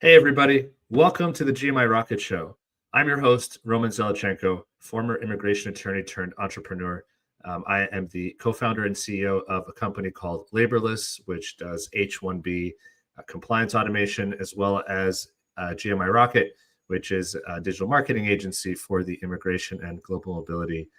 Hey, everybody. Welcome to the GMI Rocket Show. I'm your host, Roman Zelichenko, former immigration attorney turned entrepreneur. I am the co-founder and CEO of a company called Laborless, which does H-1B compliance automation, as well as GMI Rocket, which is a digital marketing agency for the immigration and global mobility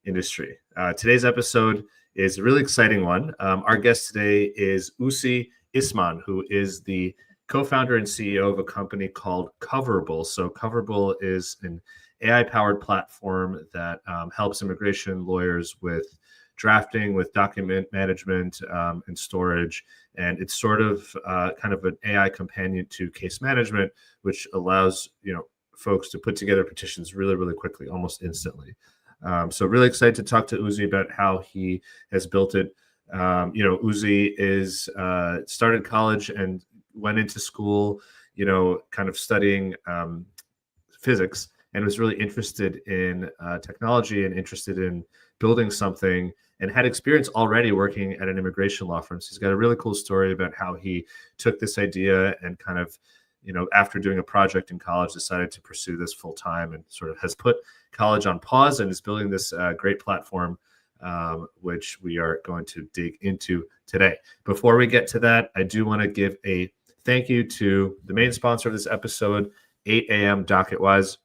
industry. Today's episode is a really exciting one. Our guest today is Uzi Isman, who is the co-founder and CEO of a company called Coverable. So Coverable is an AI-powered platform that helps immigration lawyers with drafting, with document management and storage. And it's sort of kind of an AI companion to case management, which allows folks to put together petitions really, really quickly, almost instantly. So really excited to talk to Uzi about how he has built it. Uzi is started college and went into school, kind of studying physics, and was really interested in technology and interested in building something, and had experience already working at an immigration law firm. So he's got a really cool story about how he took this idea and kind of, after doing a project in college, decided to pursue this full time and sort of has put college on pause and is building this great platform, which we are going to dig into today. Before we get to that, I do want to give a thank you to the main sponsor of this episode, 8 a.m. DocketWise.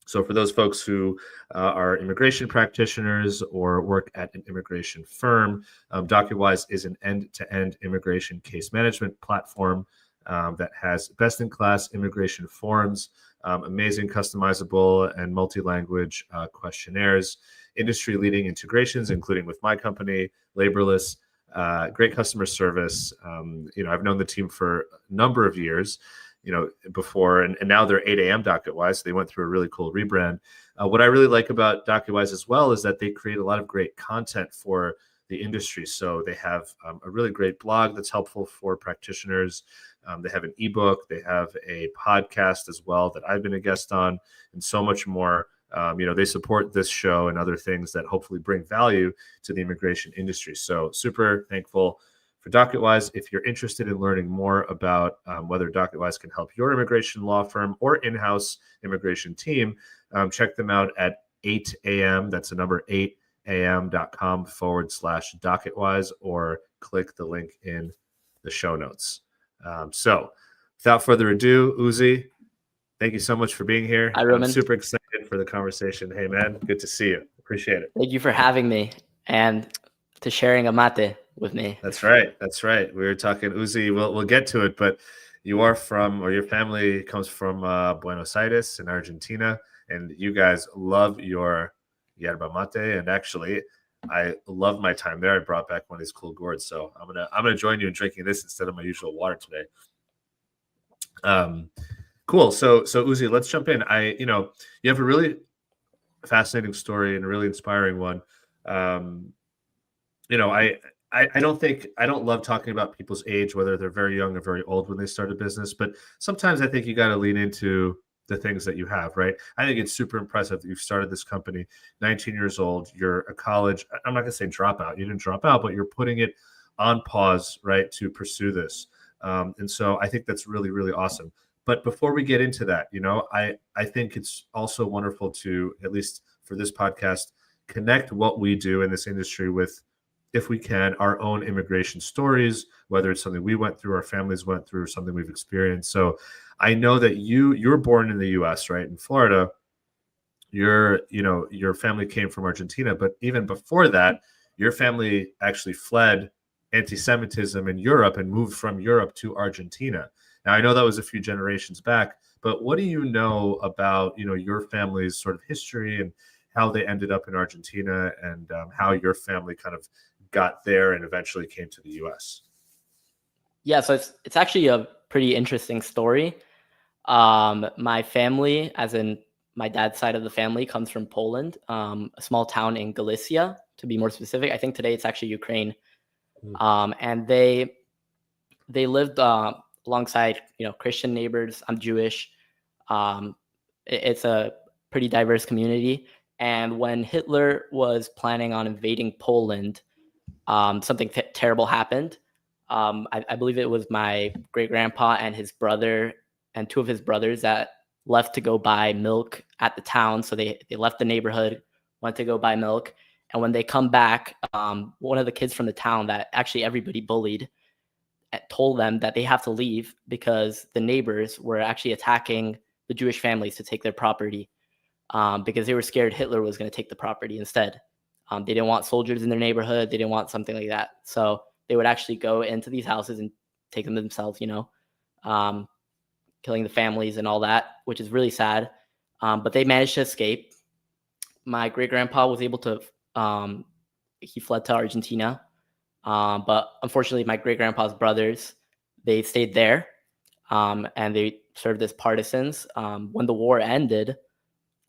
So for those folks who are immigration practitioners or work at an immigration firm, DocketWise is an end-to-end immigration case management platform that has best-in-class immigration forms, amazing customizable and multi-language questionnaires, industry-leading integrations, including with my company, Laborless, great customer service. I've known the team for a number of years, before, and now they're 8 a.m. DocketWise. So they went through a really cool rebrand. What I really like about DocketWise as well is that they create a lot of great content for the industry. So they have a really great blog that's helpful for practitioners. They have an ebook, they have a podcast as well that I've been a guest on, and so much more. They support this show and other things that hopefully bring value to the immigration industry. So super thankful for DocketWise. If you're interested in learning more about whether DocketWise can help your immigration law firm or in-house immigration team, check them out at 8 a.m. That's the number 8 am.com/DocketWise, or click the link in the show notes. So without further ado, Uzi, thank you so much for being here. Hi, Roman. I'm super excited for the conversation. Hey, man, good to see you. Appreciate it. Thank you for having me and to sharing a mate with me. That's right. We were talking, Uzi, we'll get to it, but you are from, or your family comes from Buenos Aires in Argentina, and you guys love your yerba mate. And actually, I love my time there. I brought back one of these cool gourds, so I'm gonna join you in drinking this instead of my usual water today. Cool. So Uzi, let's jump in. You have a really fascinating story and a really inspiring one. I don't love talking about people's age, whether they're very young or very old when they start a business, but sometimes I think you got to lean into the things that you have, right? I think it's super impressive that you've started this company, 19 years old. You're a college, I'm not going to say dropout. You didn't drop out, but you're putting it on pause, right, to pursue this. And so I think that's really, really awesome. But before we get into that, I think it's also wonderful to, at least for this podcast, connect what we do in this industry with, if we can, our own immigration stories, whether it's something we went through, our families went through, or something we've experienced. So I know that you were born in the US, right? In Florida. Your family came from Argentina, but even before that, your family actually fled anti-Semitism in Europe and moved from Europe to Argentina. Now, I know that was a few generations back, but what do you know about, your family's sort of history and how they ended up in Argentina, and how your family kind of got there and eventually came to the U.S.? Yeah, so it's actually a pretty interesting story. My family, as in my dad's side of the family, comes from Poland, a small town in Galicia, to be more specific. I think today it's actually Ukraine. And they lived alongside Christian neighbors. I'm Jewish. It's a pretty diverse community. And when Hitler was planning on invading Poland, something terrible happened. I believe it was my great grandpa and his brother and two of his brothers that left to go buy milk at the town. So they left the neighborhood, went to go buy milk. And when they come back, one of the kids from the town that actually everybody bullied told them that they have to leave because the neighbors were actually attacking the Jewish families to take their property, because they were scared Hitler was going to take the property instead. They didn't want soldiers in their neighborhood. They didn't want something like that. So they would actually go into these houses and take them themselves, killing the families and all that, which is really sad. But they managed to escape. My great-grandpa was able to, he fled to Argentina. But unfortunately, my great-grandpa's brothers, they stayed there, and they served as partisans. When the war ended,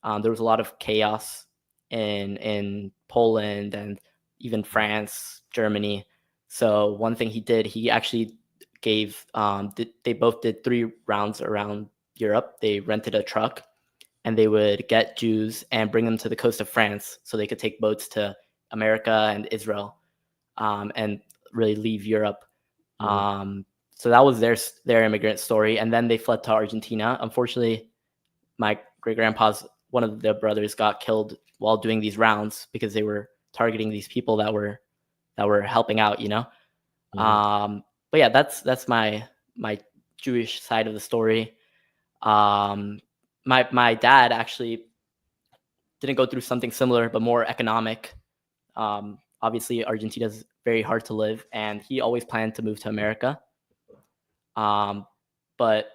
there was a lot of chaos in Poland and even France, Germany. So one thing he did, he actually gave, they both did 3 rounds around Europe. They rented a truck and they would get Jews and bring them to the coast of France so they could take boats to America and Israel, and really leave Europe. So that was their immigrant story. And then they fled to Argentina. Unfortunately, my great-grandpa's, one of the brothers got killed while doing these rounds because they were targeting these people that were helping out, But yeah, that's my Jewish side of the story. My dad actually didn't go through something similar, but more economic. Obviously, Argentina is very hard to live, and he always planned to move to America. But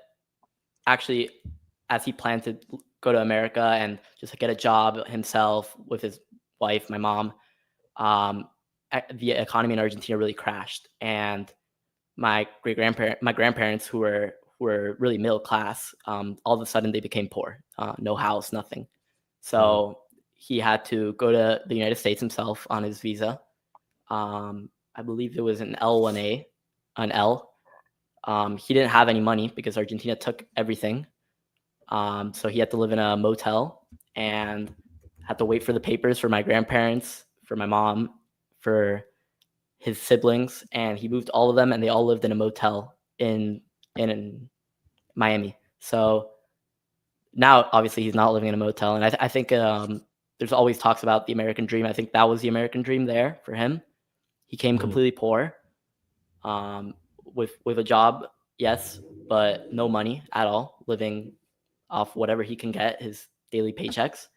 actually, as he planned to go to America and just get a job himself with his wife, my mom, the economy in Argentina really crashed, and my grandparents, who were really middle class, all of a sudden they became poor, no house, nothing. So he had to go to the United States himself on his visa. I believe it was an L1A, an L. He didn't have any money because Argentina took everything. So he had to live in a motel and had to wait for the papers for my grandparents, for my mom, for his siblings, and he moved all of them, and they all lived in a motel in Miami. So now, obviously, he's not living in a motel, and I think there's always talks about the American dream. I think that was the American dream there for him. He came completely poor, with a job, yes, but no money at all, living off whatever he can get, his daily paychecks,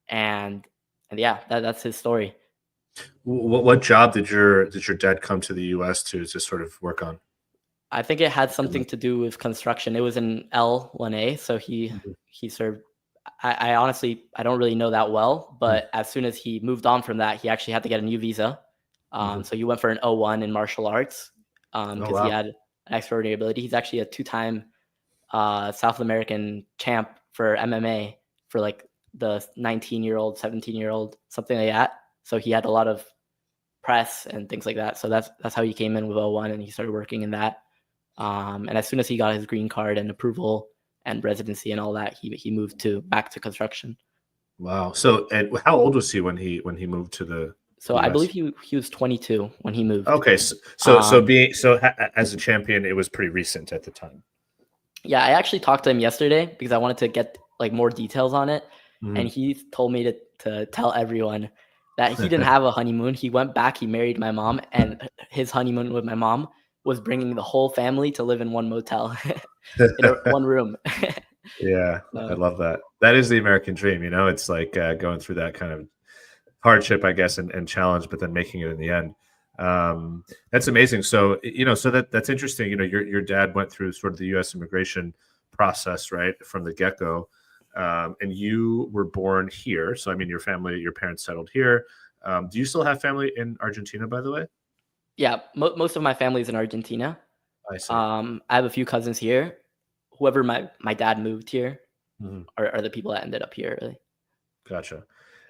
and yeah, that's his story. What job did your dad come to the U.S. to sort of work on? I think it had something to do with construction. It was an L1A, so he served. I honestly, I don't really know that well, but as soon as he moved on from that, he actually had to get a new visa. So he went for an O1 in martial arts, because he had an extraordinary ability. He's actually a 2-time South American champ for MMA for like the 19-year-old, 17-year-old, something like that. So he had a lot of press and things like that. So that's how he came in with O1, and he started working in that. And as soon as he got his green card and approval and residency and all that, he moved back to construction. Wow. So, and how old was he when he moved to the So US? I believe he was 22 when he moved. Okay. So as a champion, it was pretty recent at the time. Yeah, I actually talked to him yesterday because I wanted to get like more details on it. And he told me to tell everyone that he didn't have a honeymoon. He went back, he married my mom, and his honeymoon with my mom was bringing the whole family to live in one motel, in one room. Yeah, I love that. That is the American dream, it's like going through that kind of hardship, I guess, and challenge, but then making it in the end. That's amazing. So, so that's interesting. Your dad went through sort of the U.S. immigration process, right, from the get-go. And you were born here. So, I mean, your parents settled here. Do you still have family in Argentina, by the way? Yeah, most of my family is in Argentina. I see. I have a few cousins here. Whoever my dad moved here are the people that ended up here, really. Gotcha.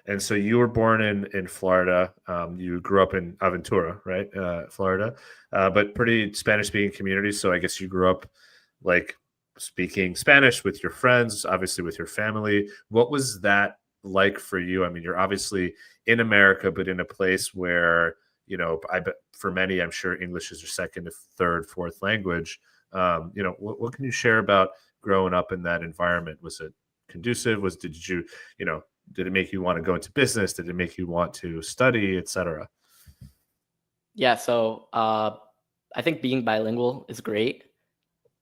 And so you were born in Florida. You grew up in Aventura, right? Florida, but pretty Spanish-speaking community. So I guess you grew up like speaking Spanish with your friends, obviously with your family. What was that like for you? I mean, you're obviously in America, but in a place where, I bet for many, I'm sure English is your second, third, fourth language. What can you share about growing up in that environment? Was it conducive? Did it make you want to go into business? Did it make you want to study, etc.? Yeah, so I think being bilingual is great.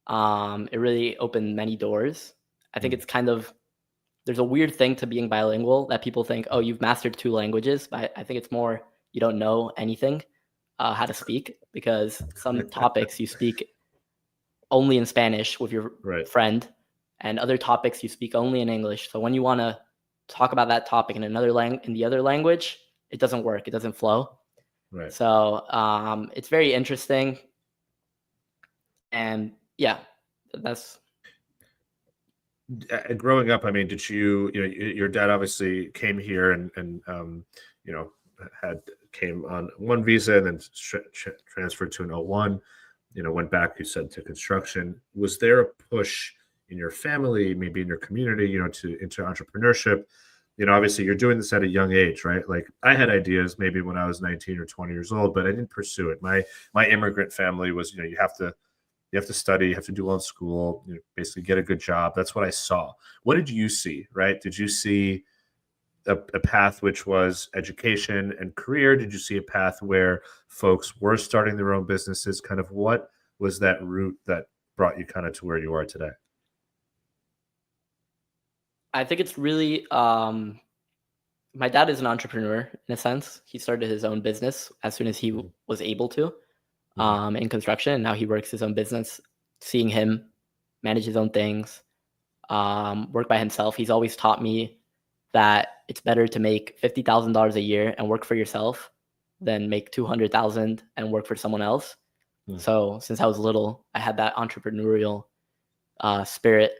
It really opened many doors. I think it's kind of, there's a weird thing to being bilingual that people think, oh, you've mastered 2 languages, but I think it's more you don't know anything how to speak, because some topics you speak only in Spanish with your Right. friend, and other topics you speak only in English. So when you want to talk about that topic in the other language, it doesn't work. It doesn't flow. Right. So it's very interesting, and yeah, that's. Growing up, I mean, did your dad obviously came here and came on one visa and then transferred to an O1, went back, you said, to construction. Was there a push in your family, maybe in your community, into entrepreneurship? Obviously you're doing this at a young age, right? Like, I had ideas maybe when I was 19 or 20 years old, but I didn't pursue it. My immigrant family was, you have to study, you have to do well in school, basically get a good job. That's what I saw. What did you see, right? Did you see a path which was education and career? Did you see a path where folks were starting their own businesses? Kind of what was that route that brought you kind of to where you are today? I think it's really, my dad is an entrepreneur in a sense. He started his own business as soon as he was able to. In construction, and now he works his own business. Seeing him manage his own things, work by himself, he's always taught me that it's better to make $50,000 a year and work for yourself than make 200,000 and work for someone else. So since I was little, I had that entrepreneurial spirit.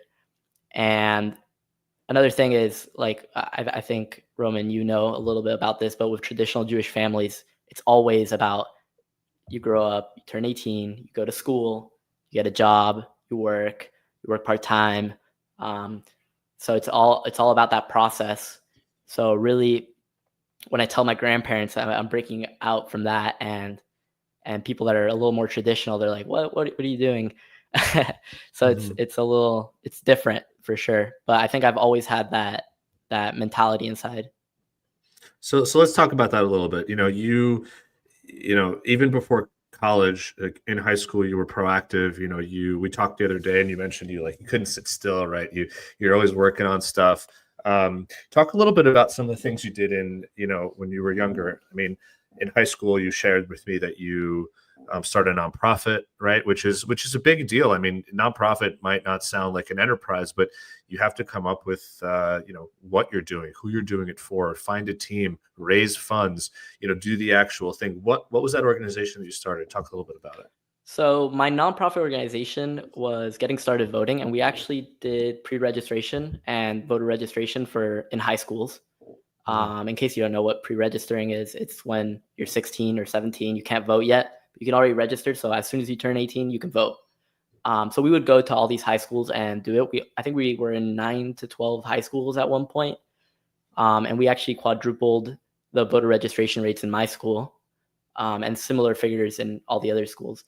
And another thing is, like, I think, Roman, you know a little bit about this, but with traditional Jewish families, it's always about, you grow up, you turn 18, you go to school, you get a job, you work part-time. So it's all about that process. So really, when I tell my grandparents I'm breaking out from that, and people that are a little more traditional, they're like, what are you doing? So it's different for sure. But I think I've always had that mentality inside. So let's talk about that a little bit. Even before college, like in high school, you were proactive. We talked the other day, and you mentioned you couldn't sit still, right? You're always working on stuff. Talk a little bit about some of the things you did when you were younger. I mean, in high school, you shared with me that you start a nonprofit, right? Which is a big deal. I mean, nonprofit might not sound like an enterprise, but you have to come up with, what you're doing, who you're doing it for, find a team, raise funds, do the actual thing. What was that organization that you started? Talk a little bit about it. So my nonprofit organization was Getting Started Voting, and we actually did pre-registration and voter registration in high schools. In case you don't know what pre-registering is, it's when you're 16 or 17, you can't vote yet, but you can already register. So as soon as you turn 18, you can vote. So we would go to all these high schools and do it. I think we were in 9 to 12 high schools at one point. And we actually quadrupled the voter registration rates in my school, and similar figures in all the other schools.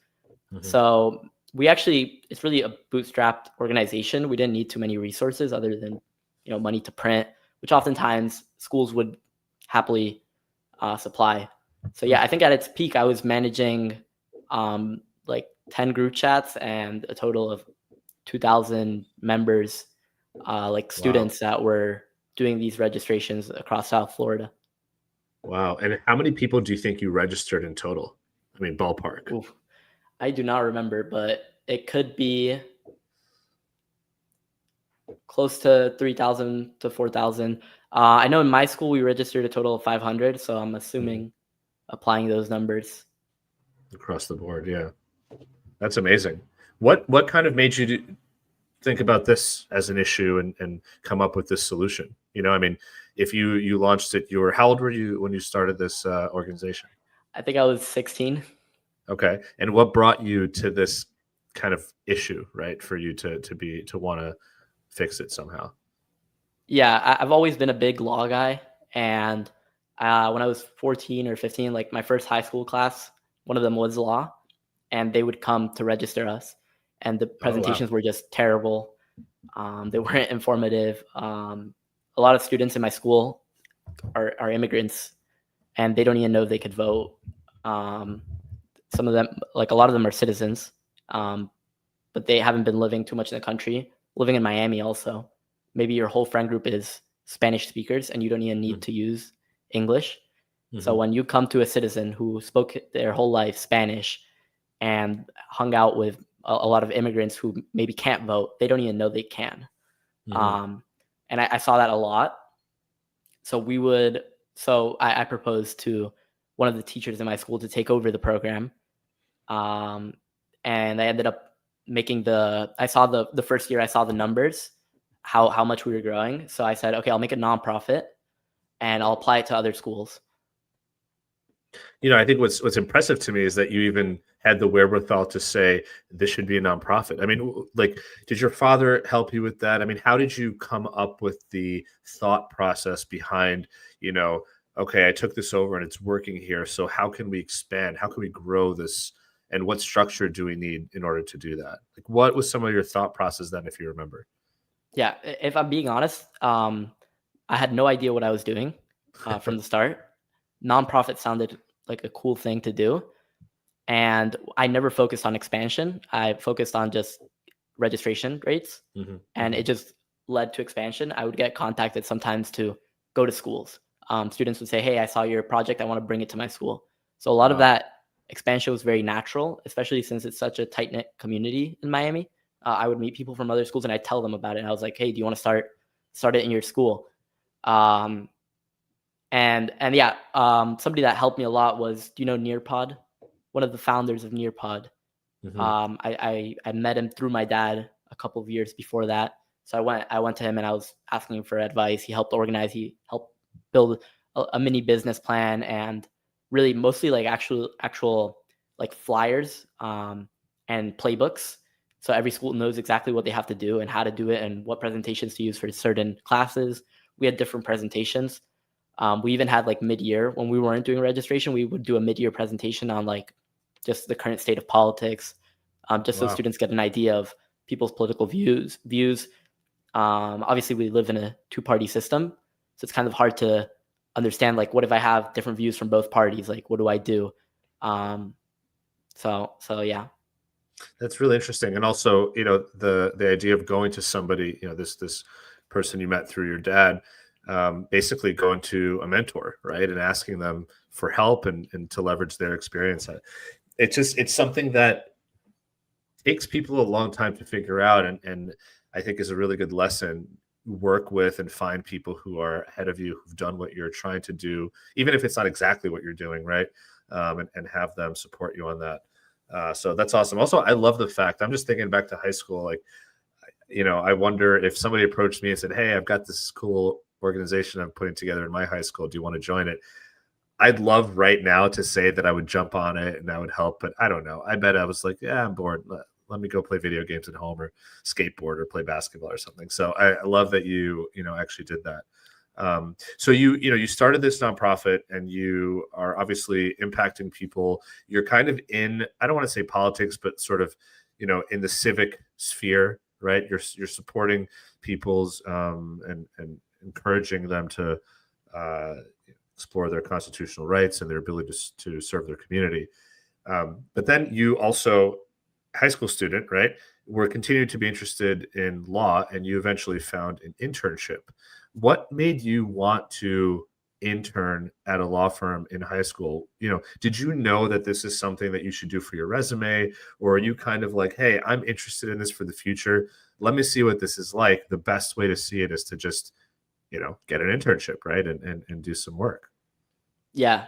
So it's really a bootstrapped organization. We didn't need too many resources other than, money to print, which oftentimes schools would happily supply. So yeah, I think at its peak, I was managing like 10 group chats and a total of 2,000 members, like students that were doing these registrations across South Florida. Wow. And how many people do you think you registered in total? I mean, ballpark. Oof. I do not remember, but it could be close to 3,000 to 4,000. I know in my school we registered a total of 500, so I'm assuming applying those numbers across the board. Yeah, that's amazing. What kind of made you think about this as an issue and come up with this solution? I mean, if you launched it, how old were you when you started this organization? I think I was 16. Okay. And what brought you to this kind of issue, right? For you to want to fix it somehow? Yeah, I've always been a big law guy. And when I was 14 or 15, like my first high school class, one of them was law, and they would come to register us. And the presentations were just terrible. They weren't informative. A lot of students in my school are immigrants, and they don't even know they could vote. Some of them, like a lot of them, are citizens, but they haven't been living too much in the country. Living in Miami, also, maybe your whole friend group is Spanish speakers, and you don't even need to use English. So when you come to a citizen who spoke their whole life Spanish and hung out with a lot of immigrants who maybe can't vote, they don't even know they can. And I saw that a lot. So I proposed to one of the teachers in my school to take over the program. And I ended up I saw the first year I saw the numbers, how much we were growing. So I said, okay, I'll make a nonprofit and I'll apply it to other schools. I think what's impressive to me is that you even had the wherewithal to say this should be a nonprofit. I mean, like, did your father help you with that? I mean, how did you come up with the thought process behind, okay, I took this over and it's working here. So how can we expand? How can we grow this? And what structure do we need in order to do that? Like, what was some of your thought process then, if you remember? Yeah, if I'm being honest, I had no idea what I was doing from the start. Nonprofit sounded like a cool thing to do. And I never focused on expansion. I focused on just registration rates. And it just led to expansion. I would get contacted sometimes to go to schools. Students would say, hey, I saw your project. I want to bring it to my school. So a lot of that expansion was very natural, especially since it's such a tight-knit community in Miami. I would meet people from other schools and I'd tell them about it. And I was like, hey, do you want to start it in your school? And yeah, somebody that helped me a lot was, do you know Nearpod? One of the founders of Nearpod. I met him through my dad a couple of years before that. So I went to him and I was asking him for advice. He helped organize. He helped build a mini business plan and really mostly like actual like flyers and playbooks. So every school knows exactly what they have to do and how to do it and what presentations to use for certain classes. We had different presentations. We even had like mid-year when we weren't doing registration, we would do a mid-year presentation on like just the current state of politics, so students get an idea of people's political views. Obviously, we live in a two-party system, so it's kind of hard to understand like what if I have different views from both parties? Like, what do I do? So yeah. That's really interesting. And also, the idea of going to somebody, this person you met through your dad, basically going to a mentor, right? And asking them for help and to leverage their experience. It's something that takes people a long time to figure out. And I think is a really good lesson. Work with and find people who are ahead of you, who've done what you're trying to do, even if it's not exactly what you're doing, right? And have them support you on that. So that's awesome. Also, I love the fact, I'm just thinking back to high school, like, I wonder if somebody approached me and said, hey, I've got this cool organization I'm putting together in my high school. Do you want to join it? I'd love right now to say that I would jump on it and that would help, but I don't know. I bet I was like, yeah, I'm bored. Let me go play video games at home or skateboard or play basketball or something. So I love that you actually did that. So you started this nonprofit and you are obviously impacting people. You're kind of in, I don't want to say politics, but sort of, in the civic sphere, right? You're supporting people's and encouraging them to explore their constitutional rights and their ability to serve their community. But then you also, high school student, right, were continuing to be interested in law, and you eventually found an internship. What made you want to intern at a law firm in high school? Did you know that this is something that you should do for your resume, or are you kind of like, hey, I'm interested in this for the future, let me see what this is like? The best way to see it is to just get an internship, right, and do some work. Yeah.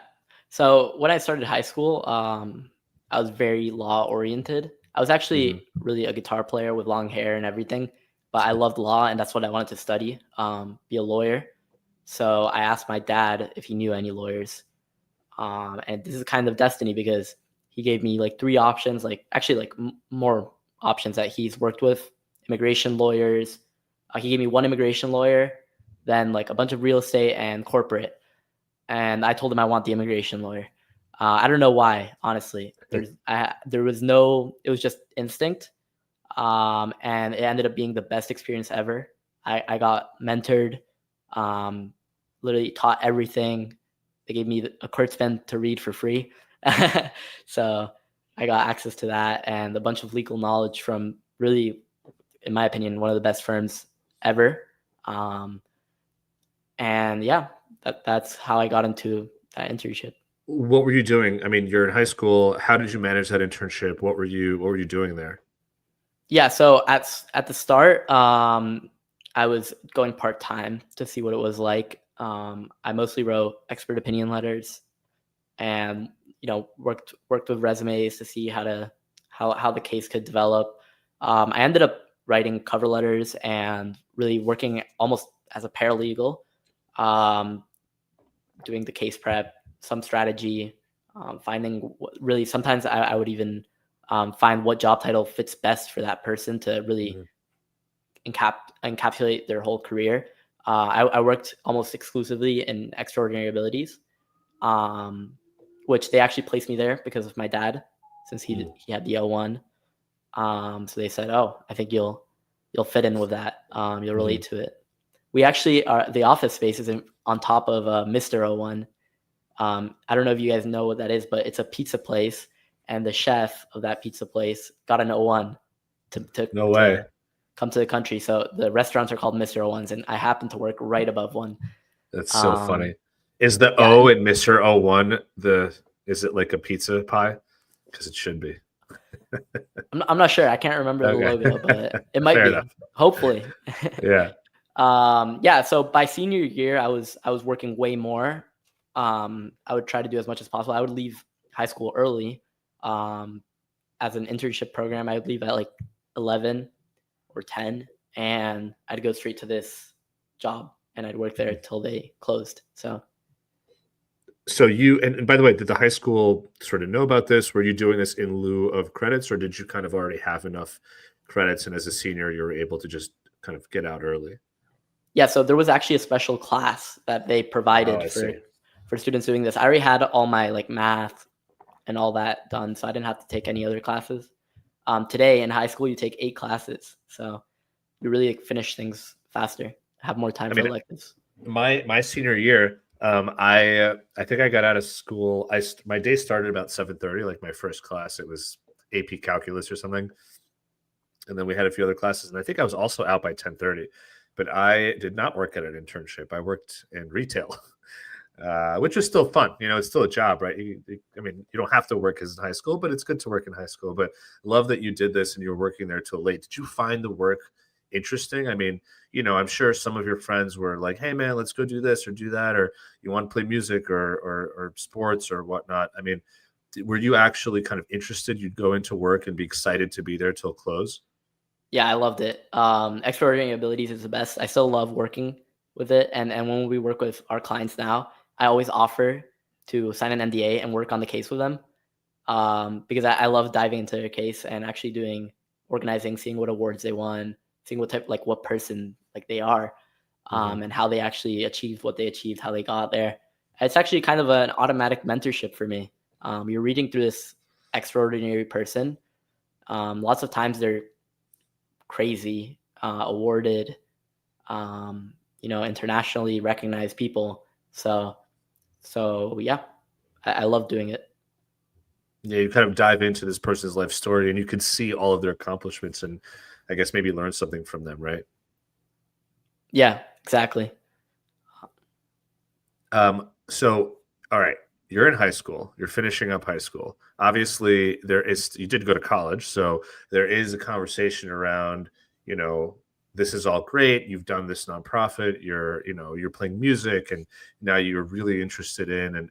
So when I started high school, I was very law oriented. I was actually really a guitar player with long hair and everything, but I loved law and that's what I wanted to study, be a lawyer. So I asked my dad if he knew any lawyers. And this is kind of destiny because he gave me like three options, like actually like more options that he's worked with, immigration lawyers. He gave me one immigration lawyer, then like a bunch of real estate and corporate. And I told him I want the immigration lawyer. I don't know why, honestly. It was just instinct. And it ended up being the best experience ever. I got mentored, literally taught everything. They gave me a Kurzband to read for free. So I got access to that and a bunch of legal knowledge from really, in my opinion, one of the best firms ever. And yeah, that's how I got into that internship. What were you doing? I mean, you're in high school. How did you manage that internship? What were you doing there? Yeah, so at the start, I was going part time to see what it was like. I mostly wrote expert opinion letters, and worked with resumes to see how the case could develop. I ended up writing cover letters and really working almost as a paralegal, um, doing the case prep, some strategy, finding really sometimes I would even find what job title fits best for that person to really Mhm. encapsulate their whole career. I worked almost exclusively in extraordinary abilities, um, which they actually placed me there because of my dad, since Mhm. he had the O1. So they said, "Oh, I think you'll fit in with that. You'll relate Mhm. to it." We actually are the office space is on top of Mr. O1. I don't know if you guys know what that is, but it's a pizza place, and the chef of that pizza place got an O1 No to way. come to the country. So the restaurants are called Mr. O1s, and I happen to work right above one. That's so Um, funny. Is the yeah, O in Mr. O1 is it like a pizza pie? Because it should be. I'm not sure. I can't remember the Okay. logo, but it might Fair be. enough. Hopefully. Yeah. Yeah. So by senior year, I was working way more. I would try to do as much as possible. I would leave high school early. Um, as an internship program, I would leave at like 11 or 10, and I'd go straight to this job, and I'd work there Mhm. till they closed. So So and by the way, did the high school sort of know about this? Were you doing this in lieu of credits, or did you kind of already have enough credits and as a senior you were able to just kind of get out early? yeah, so there was actually a special class that they Oh, provided I see. for students doing this. I already had all my like math and all that done, so I didn't have to take any other classes. Today in high school, you take 8 classes, so you really like, finish things faster, have more time I for mean, electives. my senior year, I think I got out of school. My day started about 7:30, like my first class. It was AP Calculus or something, and then we had a few other classes. And I think I was also out by 10:30, but I did not work at an internship. I worked in retail, which was still fun. It's still a job, right? I mean, you don't have to work as in high school, but it's good to work in high school. But love that you did this and you were working there till late. Did you find the work interesting? I mean, I'm sure some of your friends were like, "Hey, man, let's go do this or do that," or you want to play music or sports or whatnot. I mean, were you actually kind of interested? You'd go into work and be excited to be there till close. Yeah, I loved it. Extraordinary abilities is the best. I still love working with it, and when we work with our clients now, I always offer to sign an NDA and work on the case with them, because I love diving into their case and actually doing organizing, seeing what awards they won, seeing what type, like what person like they are, Hmm. and how they actually achieved what they achieved, how they got there. It's actually kind of an automatic mentorship for me. You're reading through this extraordinary person. Lots of times they're crazy, awarded, internationally recognized people. So yeah, I love doing it. Yeah, you kind of dive into this person's life story and you can see all of their accomplishments and I guess maybe learn something from them, right? Yeah, exactly. So all right, you're in high school, you're finishing up high school. Obviously, you did go to college, so there is a conversation around, you know, this is all great. You've done this nonprofit, you're playing music, and now you're really interested in and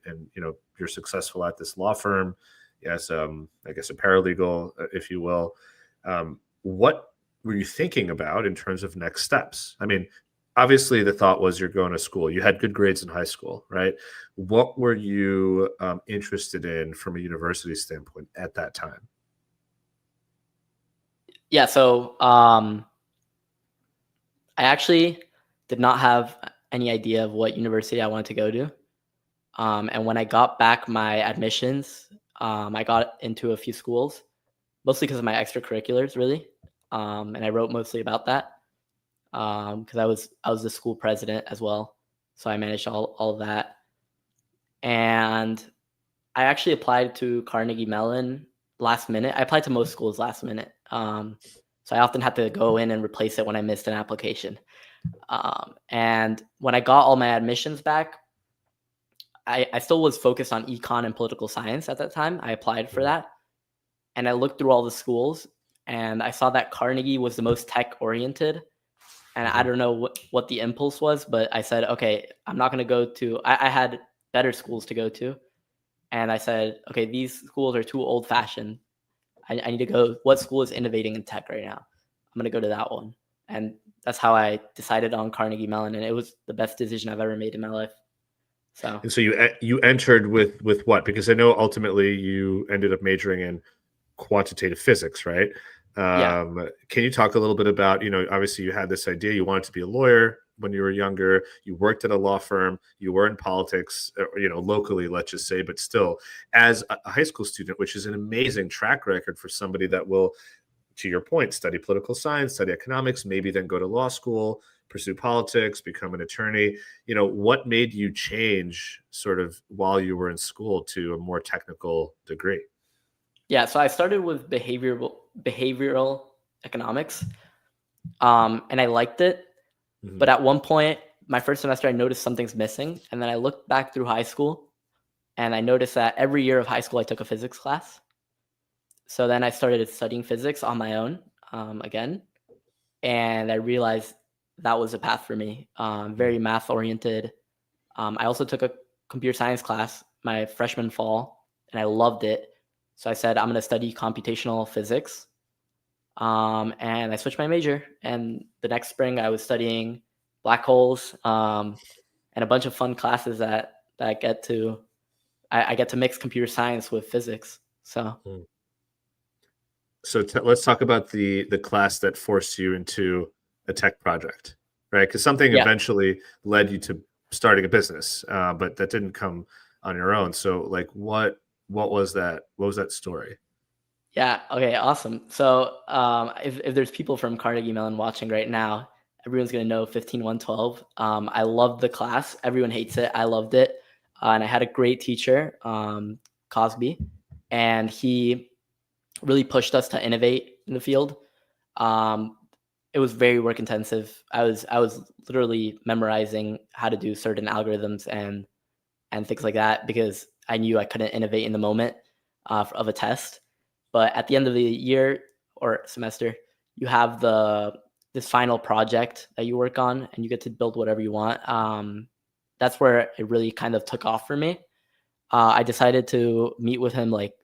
you're successful at this law firm. Yes, I guess a paralegal, if you will. What were you thinking about in terms of next steps? I mean, obviously the thought was you're going to school. You had good grades in high school, right? What were you interested in from a university standpoint at that time? Yeah, so I actually did not have any idea of what university I wanted to go to. And when I got back my admissions, I got into a few schools, mostly because of my extracurriculars, really. and I wrote mostly about that because I was the school president as well, so I managed all of that. And I actually applied to Carnegie Mellon last minute. I applied to most schools last minute, so I often had to go in and replace it when I missed an application. And when I got all my admissions back, I still was focused on econ and political science at that time. I applied for that, and I looked through all the schools, and I saw that Carnegie was the most tech oriented. And I don't know what the impulse was, but I said, okay, I'm not going to go to. I had better schools to go to, and I said, okay, these schools are too old fashioned. I need to go. What school is innovating in tech right now? I'm going to go to that one, and that's how I decided on Carnegie Mellon, and it was the best decision I've ever made in my life. So, And so you entered with what? Because I know ultimately you ended up majoring in quantitative physics, right? yeah. Can you talk a little bit about, obviously you had this idea, you wanted to be a lawyer when you were younger, you worked at a law firm, you were in politics, locally, let's just say, but still, as a high school student, which is an amazing track record for somebody that will, to your point, study political science, study economics, maybe then go to law school, pursue politics, become an attorney. What made you change sort of while you were in school to a more technical degree? Yeah, so I started with behavioral economics, and I liked it. But at one point, my first semester, I noticed something's missing, and then I looked back through high school, and I noticed that every year of high school, I took a physics class. So then I started studying physics on my own again, and I realized that was a path for me. Very math oriented. I also took a computer science class my freshman fall, and I loved it. So I said, I'm going to study computational physics. And I switched my major. And the next spring, I was studying black holes and a bunch of fun classes that I get to. I get to mix computer science with physics. So let's talk about the class that forced you into a tech project, right? Because something yeah, eventually led you to starting a business, but that didn't come on your own. So, like, what was that? What was that story? yeah. Okay, awesome. So if there's people from Carnegie Mellon watching right now, everyone's gonna know 15112. I loved the class. Everyone hates it. I loved it, and I had a great teacher, Cosby, and he really pushed us to innovate in the field. Um, it was very work intensive. I was literally memorizing how to do certain algorithms and things like that because I knew I couldn't innovate in the moment of a test. But at the end of the year or semester, you have this final project that you work on, and you get to build whatever you want. That's where it really kind of took off for me. I decided to meet with him like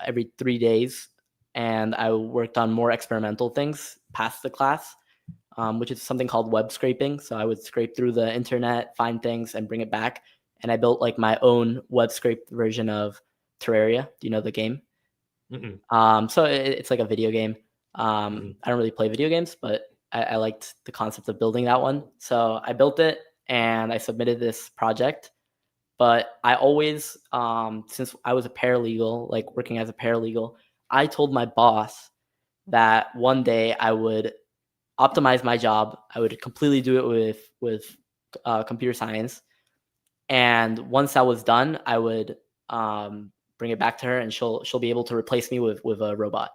every 3 days, and I worked on more experimental things past the class, which is something called web scraping. So I would scrape through the internet, find things, and bring it back. And I built like my own web scraped version of Terraria. Do you know the game? So it's like a video game. I don't really play video games, but I liked the concept of building that one. So I built it and I submitted this project. But I always, since I was a paralegal, like working as a paralegal, I told my boss that one day I would optimize my job. I would completely do it with computer science, and once that was done, I would bring it back to her, and she'll be able to replace me with a robot.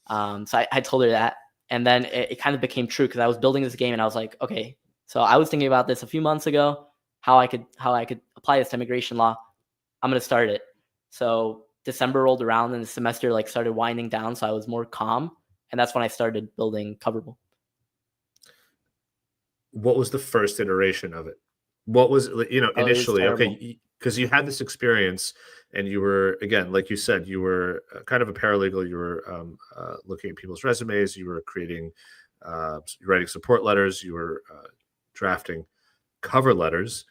So I told her that, and then it kind of became true because I was building this game, and I was like, okay, so I was thinking about this a few months ago, how I could apply this to immigration law. I'm gonna start it. So December rolled around, and the semester like started winding down, so I was more calm, and that's when I started building Coverable. What was the first iteration of it? What was, Oh, it was initially, terrible. okay, because you had this experience and you were, again, like you said, you were kind of a paralegal. You were looking at people's resumes. You were creating, writing support letters. You were drafting cover letters.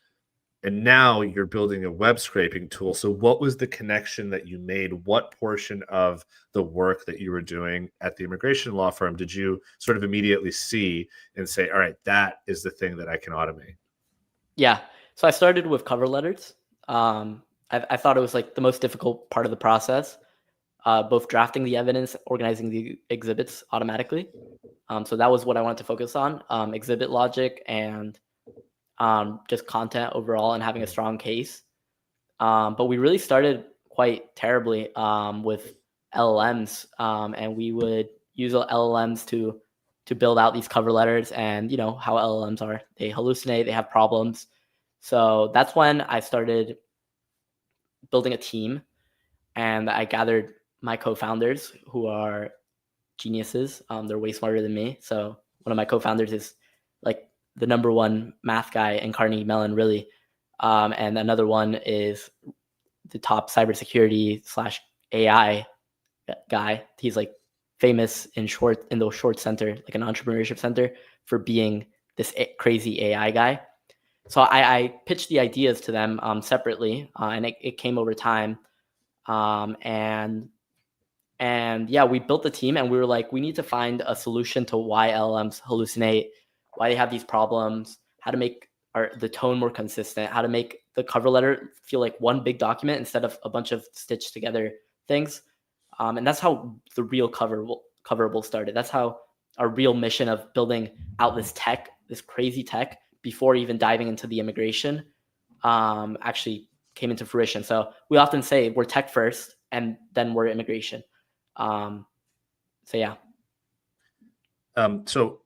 And now you're building a web scraping tool. So what was the connection that you made? What portion of the work that you were doing at the immigration law firm did you sort of immediately see and say, all right, that is the thing that I can automate? Yeah. So I started with cover letters. I thought it was like the most difficult part of the process, both drafting the evidence, organizing the exhibits automatically. So that was what I wanted to focus on, exhibit logic and just content overall and having a strong case. But we really started quite terribly with LLMs, and we would use LLMs to build out these cover letters. And you know how LLMs are; they hallucinate, they have problems. So that's when I started building a team, and I gathered my co-founders who are geniuses. They're way smarter than me. So one of my co-founders is like the number one math guy in Carnegie Mellon, really, and another one is the top cybersecurity / AI guy. He's like famous in the short center, like an entrepreneurship center, for being this crazy AI guy. So I pitched the ideas to them separately, and it came over time. And yeah, we built the team, and we were like, we need to find a solution to why LLMs hallucinate, why they have these problems, how to make the tone more consistent, how to make the cover letter feel like one big document instead of a bunch of stitched together things. And that's how the real Coverable started. That's how our real mission of building out this tech, this crazy tech, before even diving into the immigration, actually came into fruition. So we often say we're tech first, and then we're immigration. So yeah. So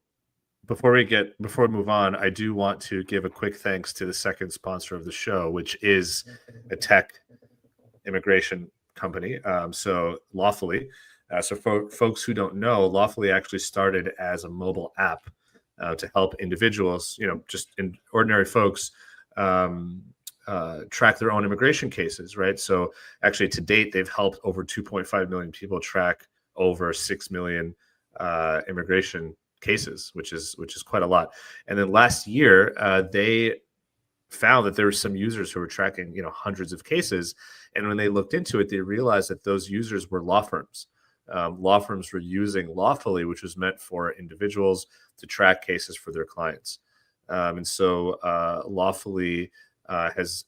before we move on, I do want to give a quick thanks to the second sponsor of the show, which is a tech immigration company. So Lawfully. So for folks who don't know, Lawfully actually started as a mobile app to help individuals, just in ordinary folks, track their own immigration cases, right? So actually, to date, they've helped over 2.5 million people track over 6 million immigration cases, which is quite a lot. And then last year, they found that there were some users who were tracking, hundreds of cases. And when they looked into it, they realized that those users were law firms. Law firms were using Lawfully, which was meant for individuals to track cases for their clients. And so Lawfully has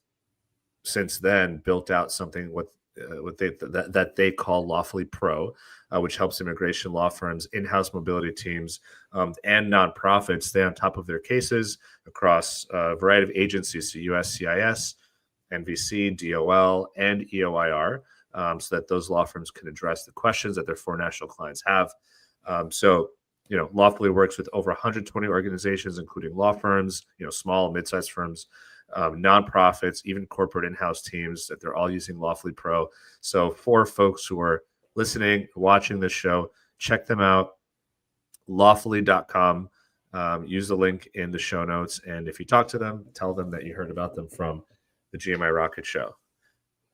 since then built out something that they call Lawfully Pro, which helps immigration law firms, in-house mobility teams, and nonprofits stay on top of their cases across a variety of agencies, so USCIS, NVC, DOL, and EOIR, so that those law firms can address the questions that their foreign national clients have. Lawfully works with over 120 organizations, including law firms, small, mid-sized firms, nonprofits, even corporate in-house teams, that they're all using Lawfully Pro. So for folks who are listening, watching this show, check them out, lawfully.com. Use the link in the show notes. And if you talk to them, tell them that you heard about them from the GMI Rocket show.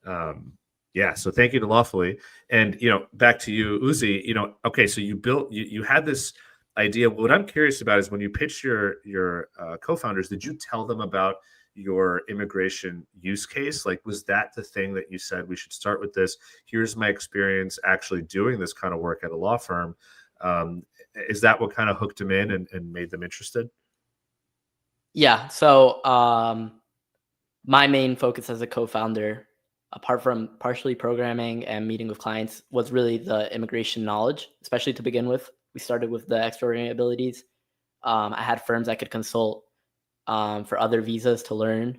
So thank you to Lawfully. And, back to you, Uzi, okay, so you had this idea. What I'm curious about is when you pitched your co-founders, did you tell them about your immigration use case? Like, was that the thing that you said, we should start with this? Here's my experience actually doing this kind of work at a law firm. Is that what kind of hooked them in and made them interested? Yeah. So my main focus as a co-founder, apart from partially programming and meeting with clients, was really the immigration knowledge, especially to begin with. We started with the extraordinary abilities. I had firms I could consult for other visas to learn.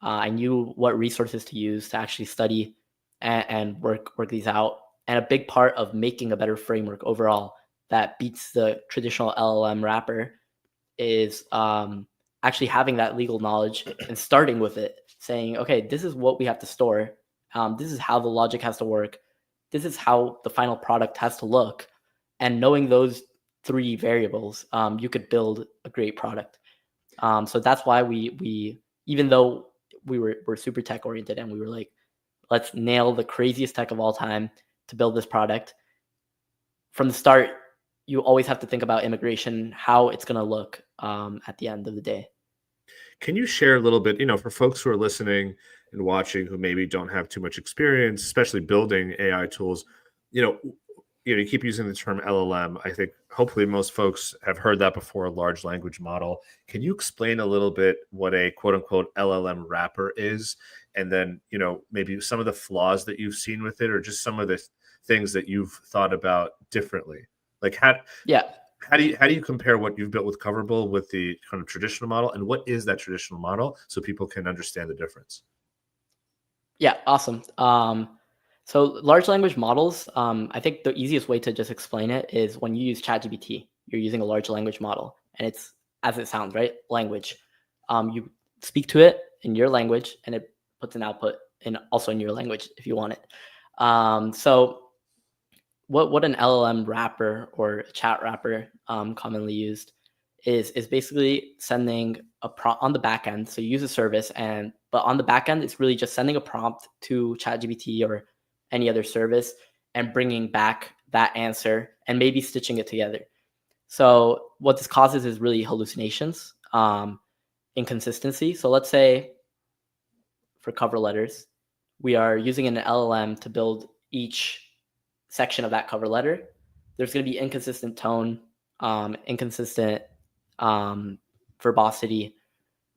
I knew what resources to use to actually study and work these out. And a big part of making a better framework overall that beats the traditional LLM wrapper is actually having that legal knowledge and starting with it, saying, okay, this is what we have to store. This is how the logic has to work. This is how the final product has to look. And knowing those three variables, you could build a great product. So that's why we even though we're super tech oriented and we were like, let's nail the craziest tech of all time to build this product. From the start, you always have to think about immigration, how it's going to look at the end of the day. Can you share a little bit, for folks who are listening and watching who maybe don't have too much experience, especially building AI tools, you keep using the term LLM. I think hopefully most folks have heard that before, a large language model. Can you explain a little bit what a quote unquote LLM wrapper is? And then, maybe some of the flaws that you've seen with it, or just some of the things that you've thought about differently? Like how do you compare what you've built with Coverable with the kind of traditional model, and what is that traditional model so people can understand the difference? Yeah, awesome. So large language models, I think the easiest way to just explain it is when you use ChatGPT, you're using a large language model, and it's as it sounds, right? Language. You speak to it in your language, and it puts an output in also in your language if you want it. So what an LLM wrapper or a chat wrapper commonly used is basically sending a prompt on the back end. So you use a service, but on the back end, it's really just sending a prompt to ChatGPT or any other service and bringing back that answer and maybe stitching it together. So what this causes is really hallucinations, inconsistency. So let's say for cover letters, we are using an LLM to build each section of that cover letter. There's going to be inconsistent tone, inconsistent verbosity.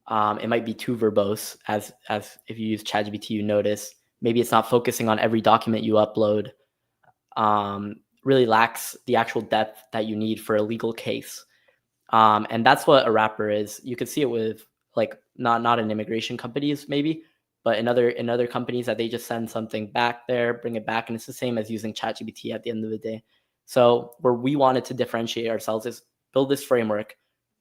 It might be too verbose, as if you use ChatGPT, you notice. Maybe it's not focusing on every document you upload. Really lacks the actual depth that you need for a legal case. And that's what a wrapper is. You could see it with like not in immigration companies maybe, but in other companies that they just send something back there, bring it back, and it's the same as using ChatGPT at the end of the day. So where we wanted to differentiate ourselves is build this framework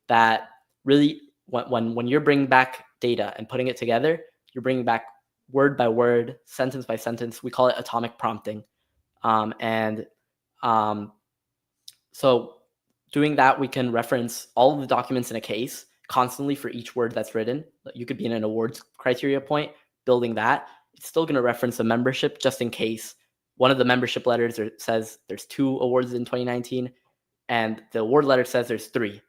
that really, when you're bringing back data and putting it together, you're bringing back word by word, sentence by sentence. We call it atomic prompting. So doing that, we can reference all of the documents in a case constantly for each word that's written. You could be in an awards criteria point, building that. It's still going to reference a membership just in case one of the membership letters says there's 2 awards in 2019 and the award letter says there's 3.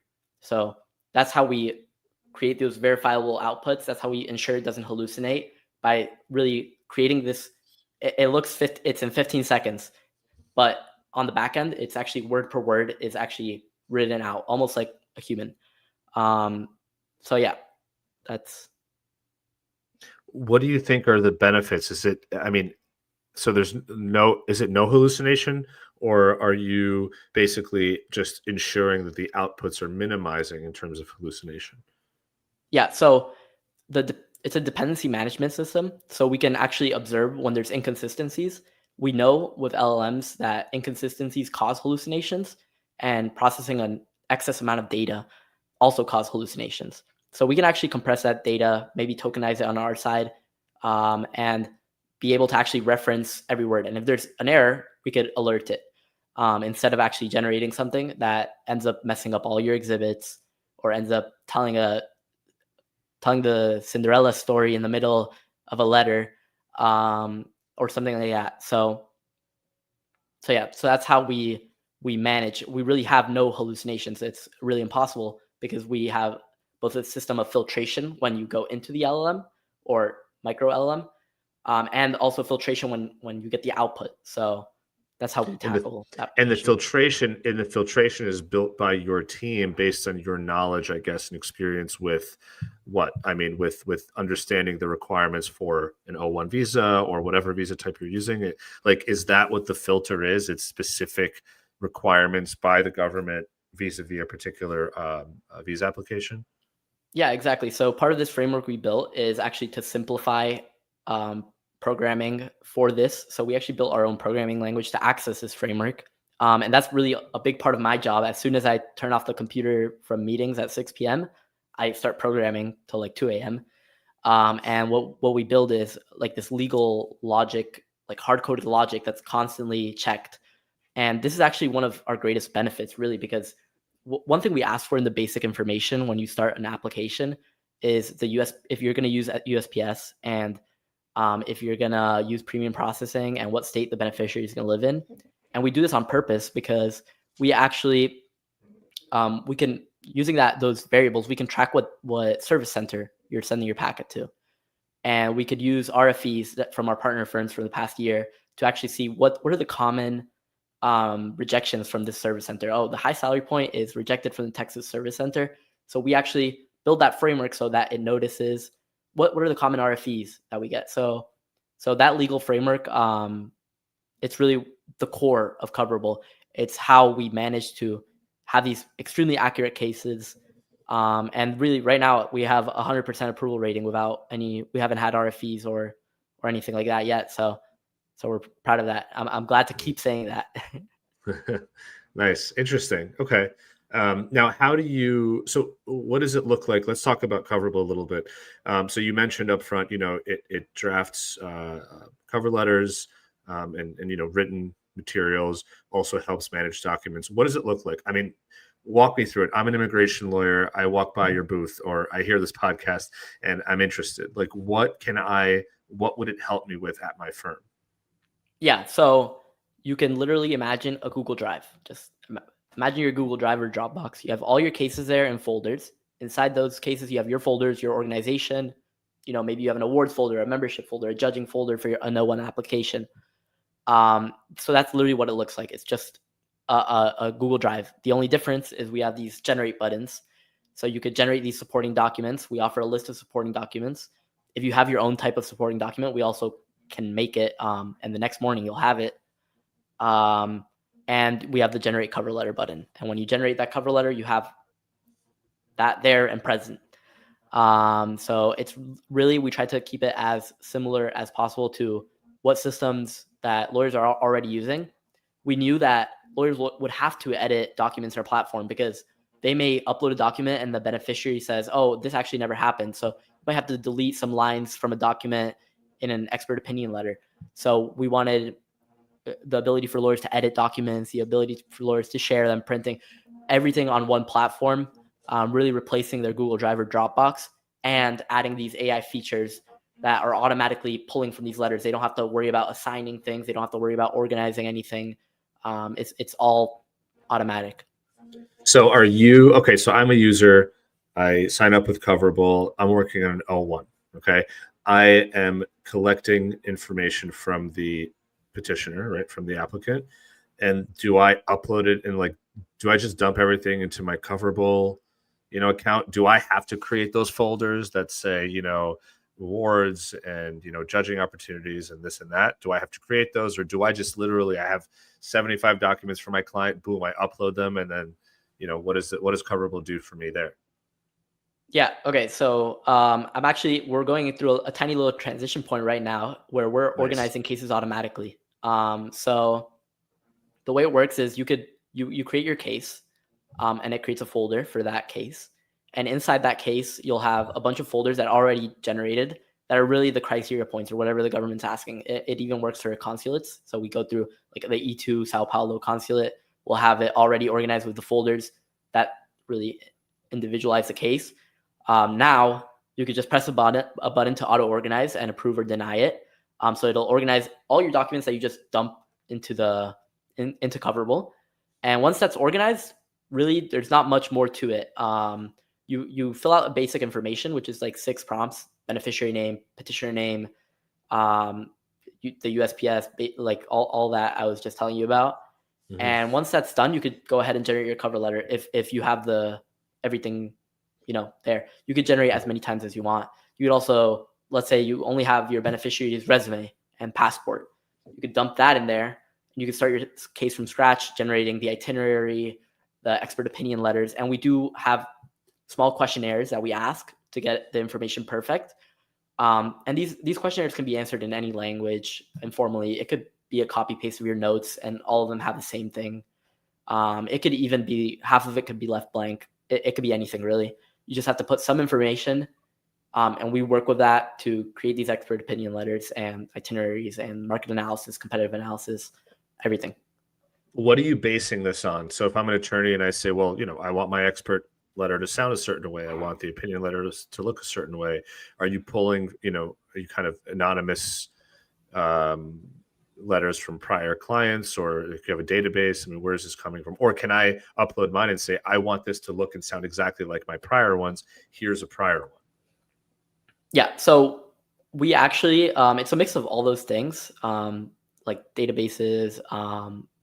So that's how we create those verifiable outputs. That's how we ensure it doesn't hallucinate, by really creating this. It's in 15 seconds, but on the back end, it's actually word per word is actually written out almost like a human. So yeah, that's. What do you think are the benefits? Is it, I mean, so is it no hallucination, or are you basically just ensuring that the outputs are minimizing in terms of hallucination? Yeah, so it's a dependency management system, so we can actually observe when there's inconsistencies. We know with LLMs that inconsistencies cause hallucinations, and processing an excess amount of data also cause hallucinations. So we can actually compress that data, maybe tokenize it on our side, and be able to actually reference every word. And if there's an error, we could alert it, instead of actually generating something that ends up messing up all your exhibits or ends up telling the Cinderella story in the middle of a letter, or something like that. So yeah, so that's how we manage. We really have no hallucinations. It's really impossible because we have both a system of filtration when you go into the LLM or micro LLM, and also filtration when you get the output. So that's how we tackle that. And the filtration is built by your team based on your knowledge, I guess, and experience with with understanding the requirements for an O1 visa or whatever visa type you're using. Is that what the filter is? It's specific requirements by the government vis-a-vis a particular visa application? Yeah, exactly. So part of this framework we built is actually to simplify programming for this. So we actually built our own programming language to access this framework. And that's really a big part of my job. As soon as I turn off the computer from meetings at 6 p.m., I start programming till like 2 a.m. And what we build is like this legal logic, like hard-coded logic that's constantly checked. And this is actually one of our greatest benefits, really, because one thing we ask for in the basic information when you start an application is if you're going to use USPS, and if you're going to use premium processing, and what state the beneficiary is going to live in. And we do this on purpose because we actually, we can, using those variables, we can track what service center you're sending your packet to. And we could use RFEs from our partner firms for the past year to actually see what are the common rejections from this service center. Oh, the high salary point is rejected from the Texas service center. So we actually build that framework so that it notices what are the common RFEs that we get. So that legal framework, it's really the core of Coverable. It's how we manage to have these extremely accurate cases. And really, right now we have 100% approval rating without we haven't had RFEs or anything like that yet. So we're proud of that. I'm glad to keep saying that. Nice. Interesting. Okay. Now, so what does it look like? Let's talk about Coverable a little bit. So you mentioned up front, it drafts cover letters and written materials, also helps manage documents. What does it look like? I mean, walk me through it. I'm an immigration lawyer. I walk by your booth or I hear this podcast and I'm interested. Like, what would it help me with at my firm? Yeah. So you can literally imagine a Google Drive. Just imagine your Google Drive or Dropbox. You have all your cases there in folders. Inside those cases, you have your folders, your organization. Maybe you have an awards folder, a membership folder, a judging folder for a no-one application. So that's literally what it looks like. It's just a Google Drive. The only difference is we have these generate buttons. So you could generate these supporting documents. We offer a list of supporting documents. If you have your own type of supporting document, we also can make it. And the next morning you'll have it. And we have the generate cover letter button. And when you generate that cover letter, you have that there and present. So it's really, we try to keep it as similar as possible to what systems that lawyers are already using. We knew that lawyers would have to edit documents in our platform because they may upload a document and the beneficiary says, oh, this actually never happened. So you might have to delete some lines from a document in an expert opinion letter. So we wanted the ability for lawyers to edit documents, the ability for lawyers to share them, printing, everything on one platform, really replacing their Google Drive or Dropbox and adding these AI features that are automatically pulling from these letters. They don't have to worry about assigning things. They don't have to worry about organizing anything. It's all automatic. So okay, so I'm a user. I sign up with Coverable. I'm working on an O1. Okay. I am collecting information from the petitioner, right? From the applicant. And do I upload it do I just dump everything into my Coverable, account? Do I have to create those folders that say, awards and, judging opportunities and this and that? Do I have to create those, or do I just literally, I have 75 documents for my client, boom, I upload them, and then, what does Coverable do for me there? Yeah. Okay. So we're going through a tiny little transition point right now where we're organizing cases automatically. So the way it works is you create your case, and it creates a folder for that case. And inside that case, you'll have a bunch of folders that are already generated that are really the criteria points or whatever the government's asking. It even works for consulates. So we go through like the E2 Sao Paulo consulate. We'll have it already organized with the folders that really individualize the case. Now you could just press a button to auto organize and approve or deny it. So it'll organize all your documents that you just dump into into Coverable. And once that's organized, really there's not much more to it. You fill out a basic information, which is like 6 prompts: beneficiary name, petitioner name, the USPS, like all that I was just telling you about. Mm-hmm. And once that's done, you could go ahead and generate your cover letter. If you have everything, there, you could generate as many times as you want. You could also, let's say you only have your beneficiary's resume and passport. You could dump that in there. You can start your case from scratch, generating the itinerary, the expert opinion letters. And we do have small questionnaires that we ask to get the information perfect. And these questionnaires can be answered in any language informally. It could be a copy paste of your notes and all of them have the same thing. It could even be, half of it could be left blank. It could be anything really. You just have to put some information, and we work with that to create these expert opinion letters and itineraries and market analysis, competitive analysis, everything. What are you basing this on? So if I'm an attorney and I say, well, I want my expert letter to sound a certain way, I want the opinion letter to look a certain way, are you pulling, are you kind of anonymous letters from prior clients, or if you have a database, where is this coming from? Or can I upload mine and say, I want this to look and sound exactly like my prior ones, here's a prior one? Yeah, so we actually, it's a mix of all those things, like databases,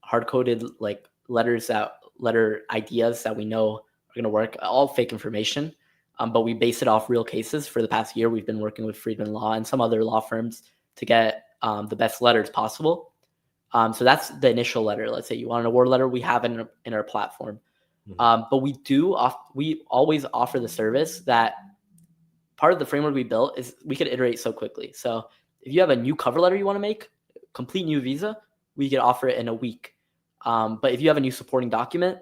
hard-coded like letter ideas that we know are going to work, all fake information, but we base it off real cases. For the past year, we've been working with Friedman Law and some other law firms to get the best letters possible. So that's the initial letter. Let's say you want an award letter, we have it in our platform. Mhm. But we always offer the service that part of the framework we built is we could iterate so quickly. So if you have a new cover letter you want to make, complete new visa, we could offer it in a week. But if you have a new supporting document,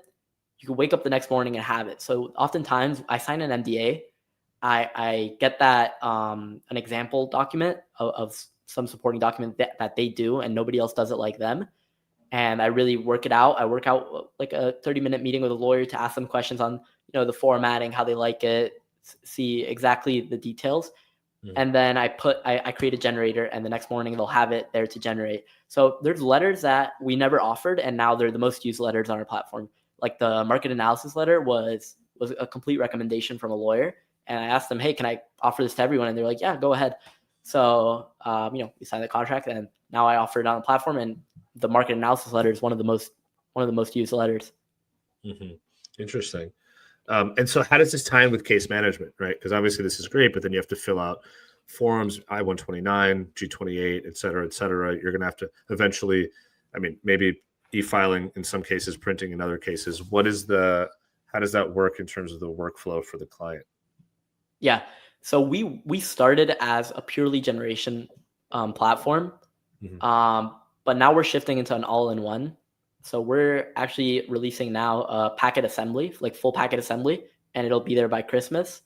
you can wake up the next morning and have it. So oftentimes I sign an NDA. I get that an example document of some supporting document that they do and nobody else does it like them. And I really work it out. I work out like a 30-minute meeting with a lawyer to ask them questions on, the formatting, how they like it, see exactly the details. Mhm. And then I create a generator, and the next morning they'll have it there to generate. So there's letters that we never offered, and now they're the most used letters on our platform. Like the market analysis letter was a complete recommendation from a lawyer, and I asked them, hey, can I offer this to everyone? And they're like, yeah, go ahead. So we signed the contract, and now I offer it on the platform, and the market analysis letter is one of the most used letters. Mhm. Interesting. And so how does this tie in with case management, right? Because obviously this is great, but then you have to fill out forms, I-129, G28, et cetera, et cetera. You're going to have to eventually, maybe e-filing in some cases, printing in other cases. How does that work in terms of the workflow for the client? Yeah. So we started as a purely generation platform, Mhm. but now we're shifting into an all-in-one. So we're actually releasing now a packet assembly, like full packet assembly, and it'll be there by Christmas,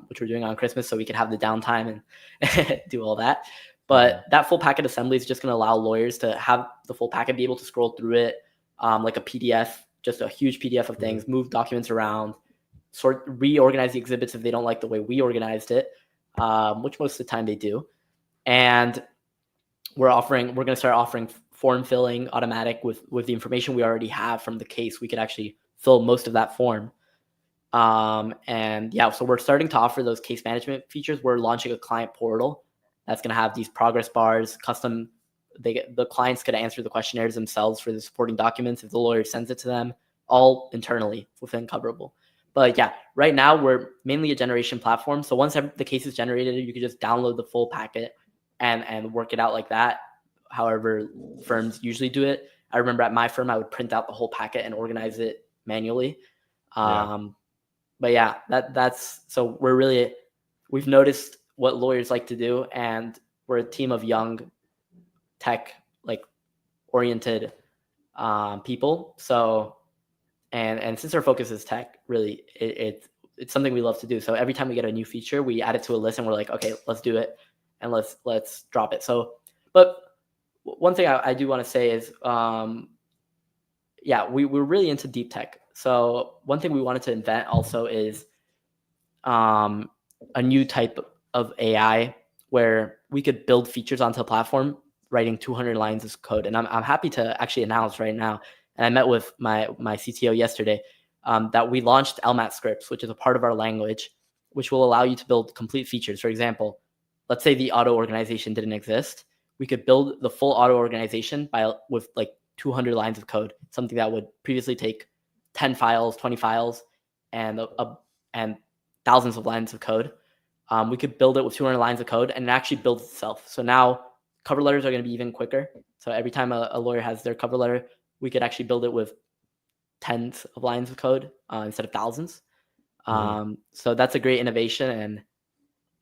which we're doing on Christmas so we can have the downtime and do all that. But that full packet assembly is just going to allow lawyers to have the full packet, be able to scroll through it like a PDF, just a huge PDF of things, move documents around, reorganize the exhibits if they don't like the way we organized it, which most of the time they do. And we're going to start offering form filling automatic with the information we already have from the case. We could actually fill most of that form. So we're starting to offer those case management features. We're launching a client portal that's going to have these progress bars, custom. The clients could answer the questionnaires themselves for the supporting documents if the lawyer sends it to them, all internally within Coverable. But yeah, right now we're mainly a generation platform. So once the case is generated, you can just download the full packet and work it out like that. However, firms usually do it. I remember at my firm, I would print out the whole packet and organize it manually. Yeah. But yeah, that's so we've noticed what lawyers like to do, and we're a team of young tech like oriented people. So and since our focus is tech, really it's something we love to do. So every time we get a new feature, we add it to a list and we're like, okay, let's do it and let's drop it. So, but one thing I do want to say is, we're really into deep tech. So one thing we wanted to invent also is a new type of AI where we could build features onto a platform, writing 200 lines of code. And I'm happy to actually announce right now. And I met with my CTO yesterday that we launched LMAT scripts, which is a part of our language, which will allow you to build complete features. For example, let's say the auto organization didn't exist. We could build the full auto organization with like 200 lines of code, something that would previously take 10 files, 20 files, and and thousands of lines of code. We could build it with 200 lines of code and it actually builds itself. So now cover letters are going to be even quicker. So every time a lawyer has their cover letter, we could actually build it with tens of lines of code instead of thousands. So that's a great innovation,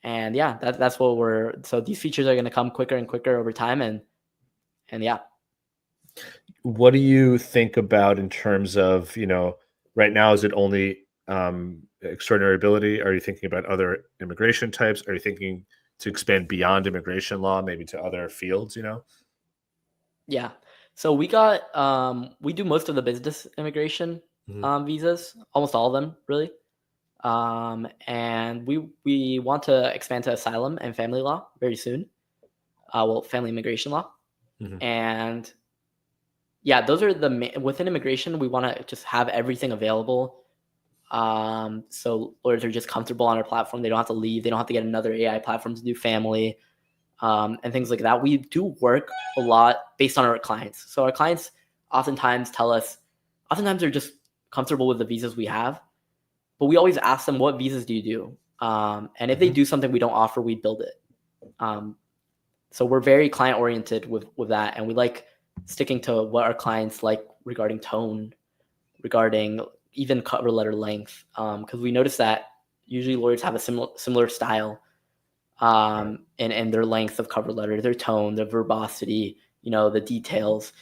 and yeah, that's what so these features are going to come quicker and quicker over time, and yeah. What do you think about in terms of, right now, is it only extraordinary ability? Are you thinking about other immigration types? Are you thinking to expand beyond immigration law, maybe to other fields, Yeah. So we do most of the business immigration Mhm. visas, almost all of them really. And we want to expand to asylum and family law very soon. Family immigration law. Mhm. And yeah, those are within immigration, we want to just have everything available. So lawyers are just comfortable on our platform. They don't have to leave. They don't have to get another AI platform to do family, and things like that. We do work a lot based on our clients. So our clients oftentimes they're just comfortable with the visas we have, but we always ask them, what visas do you do? And if they Mhm. do something we don't offer, we build it. Um, so we're very client oriented with that, and we like sticking to what our clients like regarding tone, regarding even cover letter length, because we noticed that usually lawyers have a similar style, and their length of cover letter, their tone, their verbosity, the details.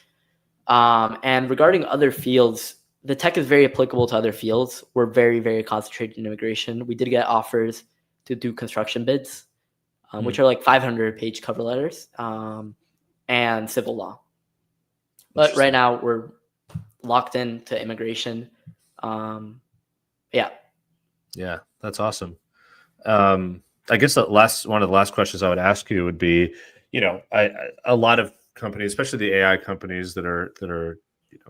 And regarding other fields, the tech is very applicable to other fields. We're very, very concentrated in immigration. We did get offers to do construction bids, which are like 500-page cover letters, and civil law. But right now we're locked into immigration. Yeah, that's awesome. I guess one of the last questions I would ask you would be, a lot of companies, especially the AI companies that are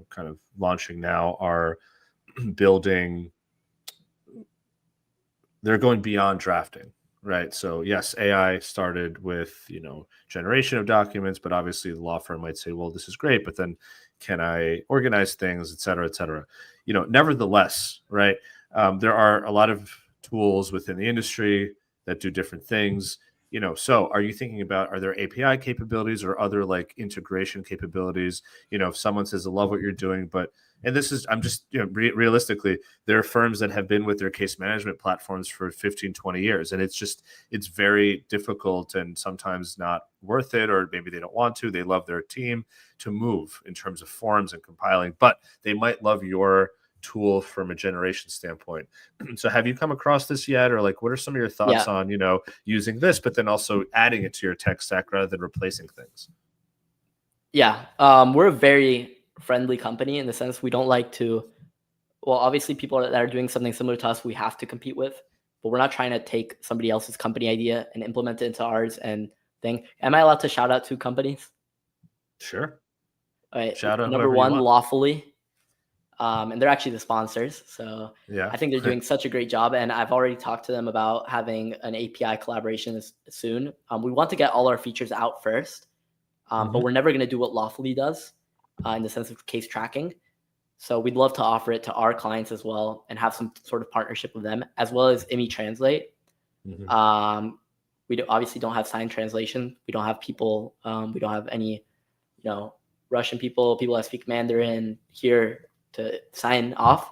kind of launching now, are building. They're going beyond drafting, right? So yes, AI started with generation of documents, but obviously the law firm might say, well, this is great, but then can I organize things, et cetera, et cetera? Nevertheless, right? There are a lot of tools within the industry that do different things. So are you thinking about, are there API capabilities or other like integration capabilities? If someone says, I love what you're doing, and this is, I'm just, realistically, there are firms that have been with their case management platforms for 15, 20 years. And it's very difficult and sometimes not worth it, or maybe they don't want to, they love their team to move in terms of forms and compiling, but they might love your tool from a generation standpoint. So have you come across this yet? Or like, what are some of your thoughts on, using this, but then also adding it to your tech stack rather than replacing things? Yeah. We're a very friendly company in the sense we don't like to, well, obviously people that are doing something similar to us, we have to compete with, but we're not trying to take somebody else's company idea and implement it into ours and thing. Am I allowed to shout out 2 companies? Sure. All right. Shout out Number whoever one, you want. Lawfully. And they're actually the sponsors. So yeah, I think they're doing such a great job. And I've already talked to them about having an API collaboration soon. We want to get all our features out first, but we're never going to do what Lawfully does in the sense of case tracking. So we'd love to offer it to our clients as well and have some sort of partnership with them, as well as IMI Translate. We obviously don't have signed translation. We don't have people. We don't have any, Russian people that speak Mandarin here to sign off.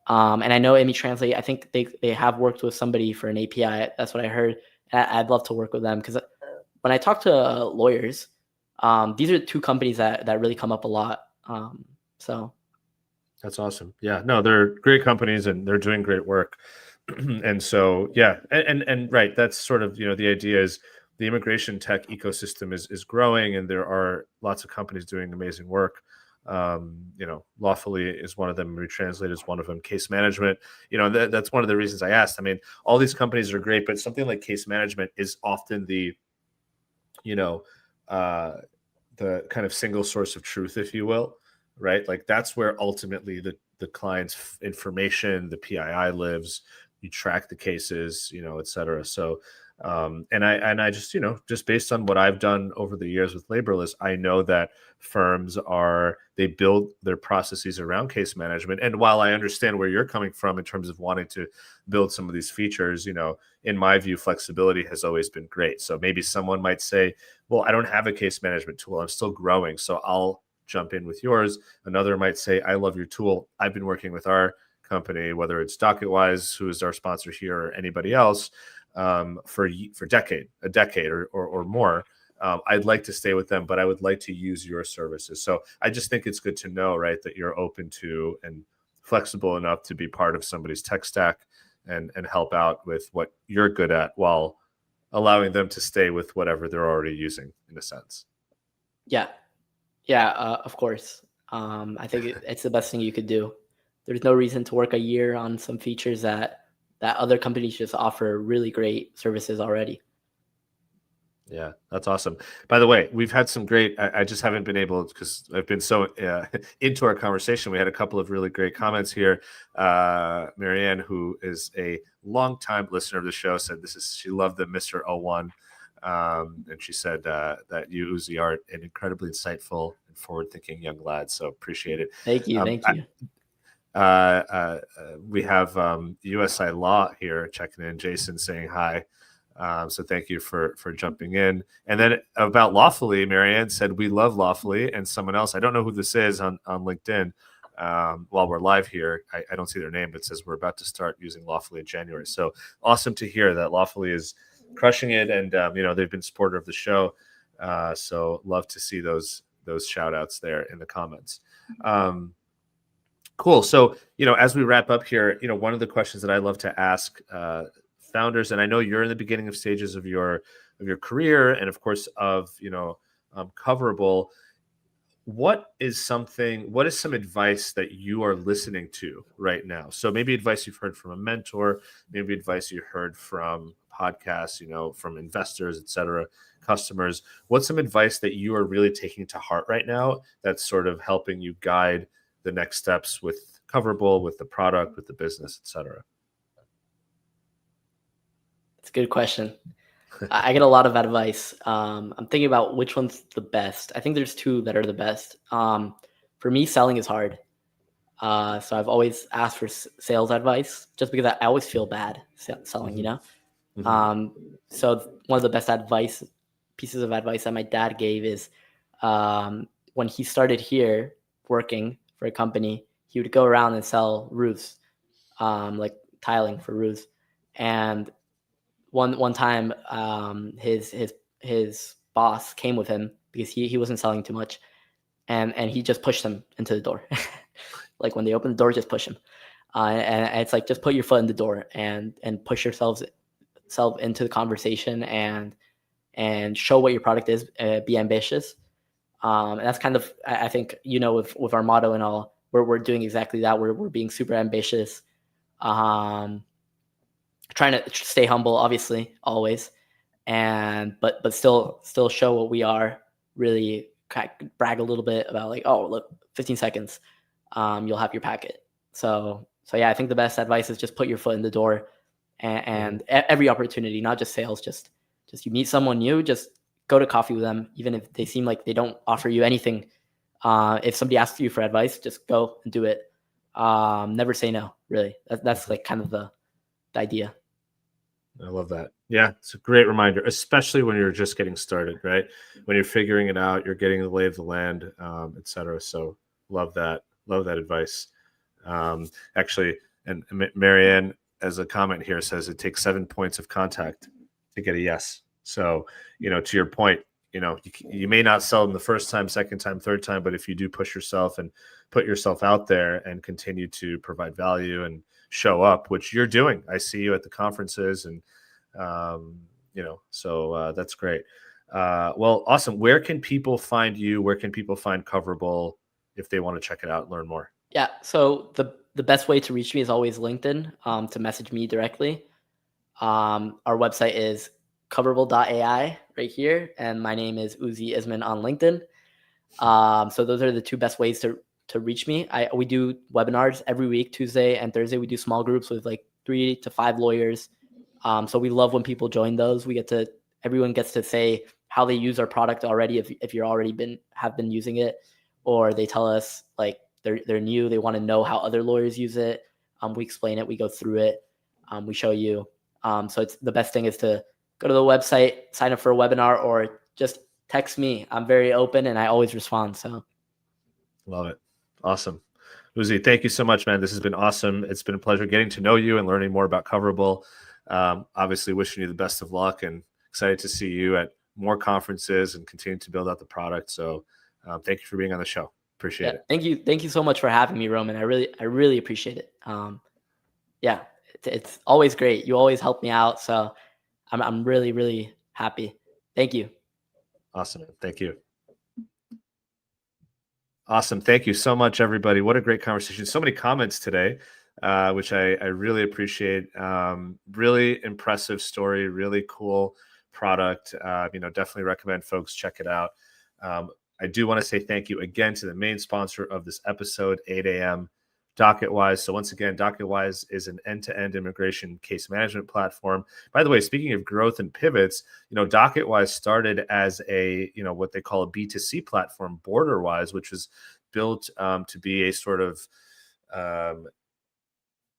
And I know IMI Translate, I think they have worked with somebody for an API. That's what I heard. I'd love to work with them because when I talk to lawyers, these are 2 companies that really come up a lot. So that's awesome. Yeah, no, they're great companies and they're doing great work. And so, yeah, and right, that's sort of, the idea is the immigration tech ecosystem is growing, and there are lots of companies doing amazing work. Lawfully is one of them. Retranslate is one of them. Case management, that's one of the reasons I asked. I mean, all these companies are great, but something like case management is often the kind of single source of truth, if you will, right? Like that's where ultimately the client's information, the PII lives. You track the cases, et cetera. So, and I just, just based on what I've done over the years with Laborless, I know that firms they build their processes around case management. And while I understand where you're coming from in terms of wanting to build some of these features, in my view, flexibility has always been great. So maybe someone might say, well, I don't have a case management tool. I'm still growing, so I'll jump in with yours. Another might say, I love your tool. I've been working with our company, whether it's DocketWise, who is our sponsor here, or anybody else, for a decade or more. I'd like to stay with them, but I would like to use your services. So I just think it's good to know, right, that you're open to and flexible enough to be part of somebody's tech stack and help out with what you're good at while allowing them to stay with whatever they're already using, in a sense. Yeah, of course. I think it's the best thing you could do. There's no reason to work a year on some features that other companies just offer really great services already. Yeah, that's awesome. By the way, we've had some great, I just haven't been able, because I've been so into our conversation. We had a couple of really great comments here. Marianne, who is a longtime listener of the show, said she loved the Mr. 01. And she said that you, Uzi, are an incredibly insightful and forward-thinking young lad. So appreciate it. Thank you. Thank you. We have USI Law here checking in. Jason saying hi. So thank you for jumping in. And then about Lawfully, Marianne said, we love Lawfully. And someone else, I don't know who this is on LinkedIn, while we're live here. I don't see their name, but it says we're about to start using Lawfully in January. So awesome to hear that Lawfully is crushing it, and they've been supporter of the show. So love to see those shout outs there in the comments. Cool. So, as we wrap up here, one of the questions that I love to ask founders, and I know you're in the beginning of stages of your career, and of course of Coverable. What is some advice that you are listening to right now? So maybe advice you've heard from a mentor, maybe advice you heard from podcasts, from investors, et cetera, customers. What's some advice that you are really taking to heart right now that's sort of helping you guide the next steps with Coverable, with the product, with the business, et cetera? It's a good question. I get a lot of advice. I'm thinking about which one's the best. I think there's two that are the best. For me, selling is hard. So I've always asked for sales advice just because I always feel bad selling, So one of the best pieces of advice that my dad gave is when he started here working for a company, he would go around and sell roofs, like tiling for roofs. And one time, his boss came with him because he wasn't selling too much, and he just pushed him into the door. Like when they open the door, just push him. And it's like, just put your foot in the door and push yourself into the conversation and show what your product is. Be ambitious. And that's kind of, I think, with our motto and all, we're doing exactly that. We're being super ambitious. Trying to stay humble, obviously, always, but still show what we are. Really brag a little bit about, like, oh, look, 15 seconds, you'll have your packet. So yeah, I think the best advice is just put your foot in the door, and every opportunity, not just sales, just you meet someone new, just go to coffee with them, even if they seem like they don't offer you anything. If somebody asks you for advice, just go and do it. Never say no. Really, that's like kind of the idea. I love that. Yeah, it's a great reminder, especially when you're just getting started, right? When you're figuring it out, you're getting the lay of the land, et cetera. So love that. Love that advice. Actually, and Marianne, as a comment here, says it takes 7 points of contact to get a yes. So, to your point, you may not sell them the first time, second time, third time, but if you do push yourself and put yourself out there and continue to provide value and show up, which you're doing. I see you at the conferences, and so that's great. Well, awesome. Where can people find you? Where can people find Coverable if they want to check it out and learn more? Yeah. So the best way to reach me is always LinkedIn, to message me directly. Our website is coverable.ai right here, and my name is Uzi Isman on LinkedIn. So those are the two best ways to reach me. We do webinars every week, Tuesday and Thursday. We do small groups with like 3 to 5 lawyers. So we love when people join those. Everyone gets to say how they use our product already, if you're already have been using it, or they tell us like they're new, they want to know how other lawyers use it. We explain it, we go through it, we show you. So it's the best thing is to go to the website, sign up for a webinar, or just text me. I'm very open and I always respond. So love it. Awesome. Uzi, thank you so much, man. This has been awesome. It's been a pleasure getting to know you and learning more about Coverable. Obviously, wishing you the best of luck and excited to see you at more conferences and continue to build out the product. So thank you for being on the show. Appreciate it. Thank you. Thank you so much for having me, Roman. I really appreciate it. It's always great. You always help me out. So I'm really, really happy. Thank you. Awesome. Thank you. Awesome. Thank you so much, everybody. What a great conversation. So many comments today, which I really appreciate. Really impressive story, really cool product. Definitely recommend folks check it out. I do want to say thank you again to the main sponsor of this episode, 8 a.m. DocketWise. So once again, DocketWise is an end-to-end immigration case management platform. By the way, speaking of growth and pivots, DocketWise started as a, what they call a B2C platform, BorderWise, which was built to be a sort of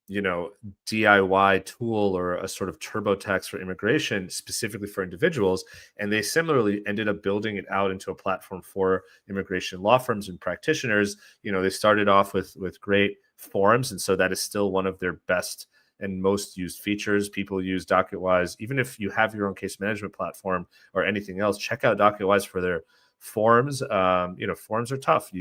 DIY tool or a sort of TurboTax for immigration specifically for individuals. And they similarly ended up building it out into a platform for immigration law firms and practitioners. They started off with great forms. And so that is still one of their best and most used features. People use DocketWise. Even if you have your own case management platform or anything else, check out DocketWise for their forms. Forms are tough.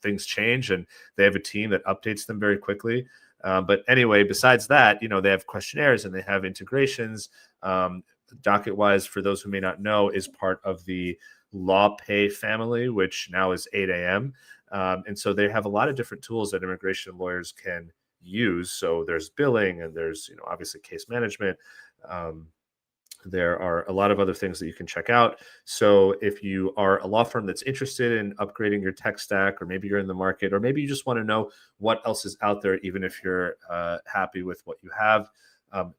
Things change, and they have a team that updates them very quickly. But anyway, besides that, they have questionnaires and they have integrations. DocketWise, for those who may not know, is part of the LawPay family, which now is 8 a.m. And so they have a lot of different tools that immigration lawyers can use. So there's billing, and there's, obviously case management. There are a lot of other things that you can check out. So if you are a law firm that's interested in upgrading your tech stack, or maybe you're in the market, or maybe you just want to know what else is out there, even if you're happy with what you have,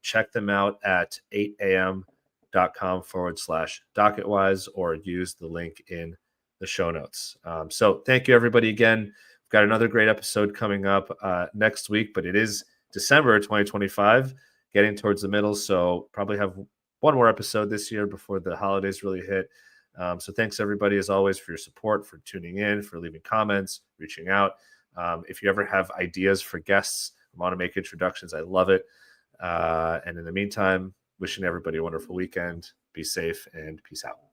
check them out at 8am.com/DocketWise, or use the link in the show notes. So thank you, everybody. Again, we've got another great episode coming up next week, but it is December 2025, getting towards the middle. So probably have one more episode this year before the holidays really hit. So thanks, everybody, as always, for your support, for tuning in, for leaving comments, reaching out. If you ever have ideas for guests, I want to make introductions. I love it. And in the meantime, wishing everybody a wonderful weekend. Be safe, and peace out.